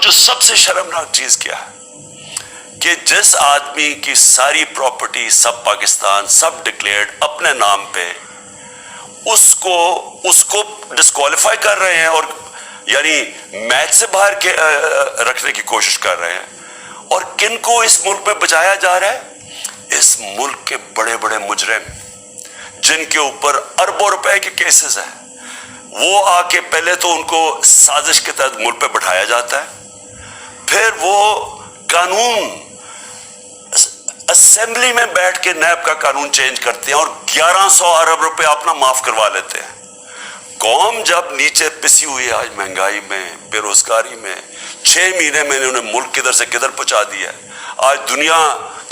जो सबसे शर्मनाक चीज क्या है कि जिस आदमी की सारी प्रॉपर्टी सब पाकिस्तान सब डिक्लेयर्ड अपने नाम पे, उसको डिस्क्वालीफाई कर रहे हैं और यानी मैच से बाहर के रखने की कोशिश कर रहे हैं। और किनको इस मुल्क में बचाया जा रहा है? इस मुल्क के बड़े बड़े मुजरिम जिनके ऊपर अरबों रुपए के केसेस हैं, वो आके पहले तो उनको साजिश के तहत मुल्क पे बैठाया जाता है, फिर वो कानून असेंबली में बैठ के नैब का कानून चेंज करते हैं और 1100 अरब रुपए अपना माफ करवा लेते हैं। कौम जब नीचे पिसी हुई है आज महंगाई में, बेरोजगारी में, 6 महीने में इन्होंने मुल्क किधर से किधर पहुंचा दिया है। आज दुनिया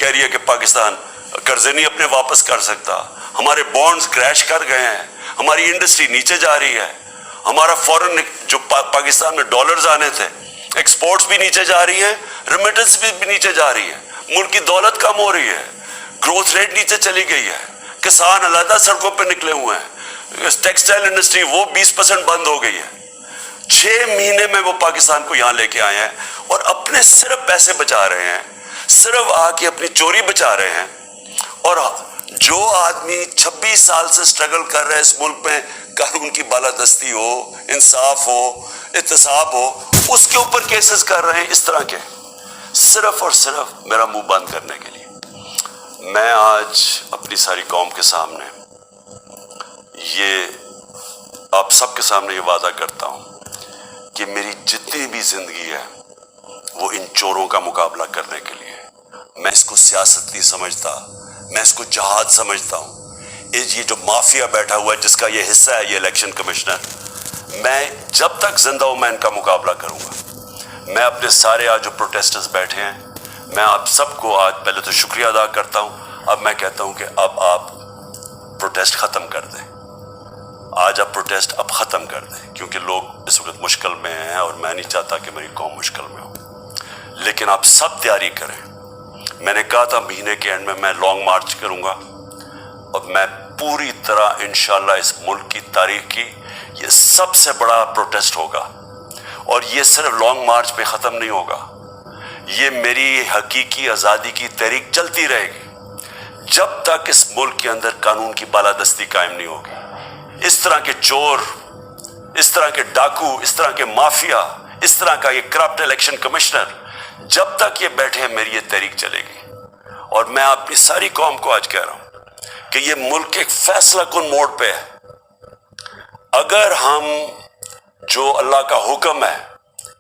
कह रही है कि पाकिस्तान कर्जे नहीं अपने वापस कर सकता, हमारे बॉन्ड्स क्रैश कर गए हैं, हमारी इंडस्ट्री नीचे जा रही है, हमारा फॉरेन जो पाकिस्तान में डॉलर्स आने थे, एक्सपोर्ट्स भी नीचे जा रही है, रेमिटेंस भी नीचे जा रही है, मुल्क की दौलत कम हो रही है, ग्रोथ रेट नीचे चली गई है, किसान अलग सड़कों पे निकले हुए हैं, टेक्सटाइल इंडस्ट्री वो 20% बंद हो गई है। 6 महीने में वो पाकिस्तान को यहां लेके आए हैं और अपने सिर्फ पैसे बचा रहे हैं, सिर्फ आके अपनी चोरी बचा रहे हैं। और जो आदमी 26 साल से स्ट्रगल कर रहा है इस मुल्क में, कानून की बालादस्ती हो, इंसाफ हो, एहतसाब हो, उसके ऊपर केसेस कर रहे हैं इस तरह के, सिर्फ और सिर्फ मेरा मुंह बंद करने के लिए। मैं आज अपनी सारी कौम के सामने ये आप सबके सामने ये वादा करता हूं कि मेरी जितनी भी जिंदगी है वो इन चोरों का मुकाबला करने के लिए। मैं इसको सियासत नहीं समझता, मैं इसको जहाद समझता हूं। ये जो माफिया बैठा हुआ है जिसका ये हिस्सा है ये इलेक्शन कमिश्नर, मैं जब तक जिंदा हूं मैं इनका मुकाबला करूंगा। मैं अपने सारे आज जो प्रोटेस्टर्स बैठे हैं, मैं आप सबको आज पहले तो शुक्रिया अदा करता हूं। अब मैं कहता हूं कि अब आप प्रोटेस्ट खत्म कर दें, आज आप प्रोटेस्ट अब ख़त्म कर दें, क्योंकि लोग इस वक्त मुश्किल में हैं और मैं नहीं चाहता कि मेरी कौम मुश्किल में हो। लेकिन आप सब तैयारी करें। मैंने कहा था महीने के एंड में मैं लॉन्ग मार्च करूंगा और मैं पूरी तरह इंशाल्लाह इस मुल्क की तारीख की ये सबसे बड़ा प्रोटेस्ट होगा। और ये सिर्फ लॉन्ग मार्च पे ख़त्म नहीं होगा, ये मेरी हकीकी आज़ादी की तहरीक चलती रहेगी जब तक इस मुल्क के अंदर कानून की बालादस्ती कायम नहीं होगी। इस तरह के चोर, इस तरह के डाकू, इस तरह के माफिया, इस तरह का ये करप्ट इलेक्शन कमिश्नर, जब तक ये बैठे हैं मेरी ये तहरीक चलेगी। और मैं अपनी सारी कौम को आज कह रहा हूं कि ये मुल्क एक फैसला कुन मोड़ पे है। अगर हम जो अल्लाह का हुक्म है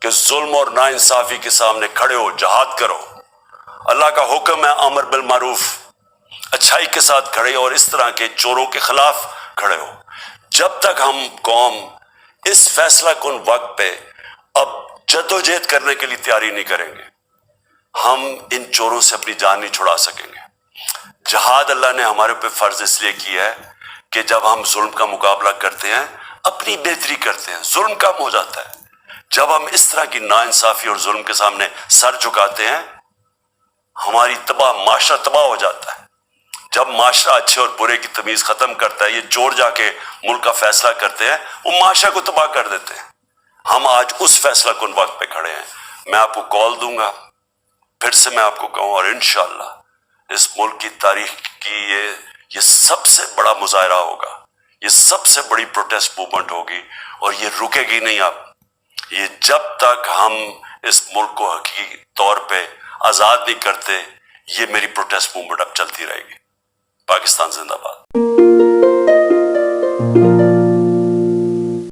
कि जुल्म और नाइंसाफी के सामने खड़े हो, जहाद करो, अल्लाह का हुक्म है अमर बिल मारूफ, अच्छाई के साथ खड़े और इस तरह के चोरों के खिलाफ खड़े हो। जब तक हम कौम इस फैसला कुन वक्त पे अब जद्दोजहद करने के लिए तैयारी नहीं करेंगे, हम इन चोरों से अपनी जान नहीं छुड़ा सकेंगे। जहाद अल्लाह ने हमारे पे फर्ज इसलिए किया है कि जब हम जुल्म का मुकाबला करते हैं, अपनी बेहतरी करते हैं, जुल्म कम हो जाता है। जब हम इस तरह की नाइंसाफी और जुल्म के सामने सर झुकाते हैं, हमारी माशरा तबाह हो जाता है। जब माशरा अच्छे और बुरे की तमीज खत्म करता है, ये चोर जाके मुल्क का फैसला करते हैं, वो माशरा को तबाह कर देते हैं। हम आज उस फैसला कुन वक्त पे खड़े हैं। मैं आपको कॉल दूंगा, फिर से मैं आपको कहूँ, और इंशाल्लाह इस मुल्क की तारीख की ये सबसे बड़ा मुजाहरा होगा, ये सबसे बड़ी प्रोटेस्ट मूवमेंट होगी और ये रुकेगी नहीं। अब ये जब तक हम इस मुल्क को हकीकी तौर पे आजाद नहीं करते, ये मेरी प्रोटेस्ट मूवमेंट अब चलती रहेगी। पाकिस्तान जिंदाबाद।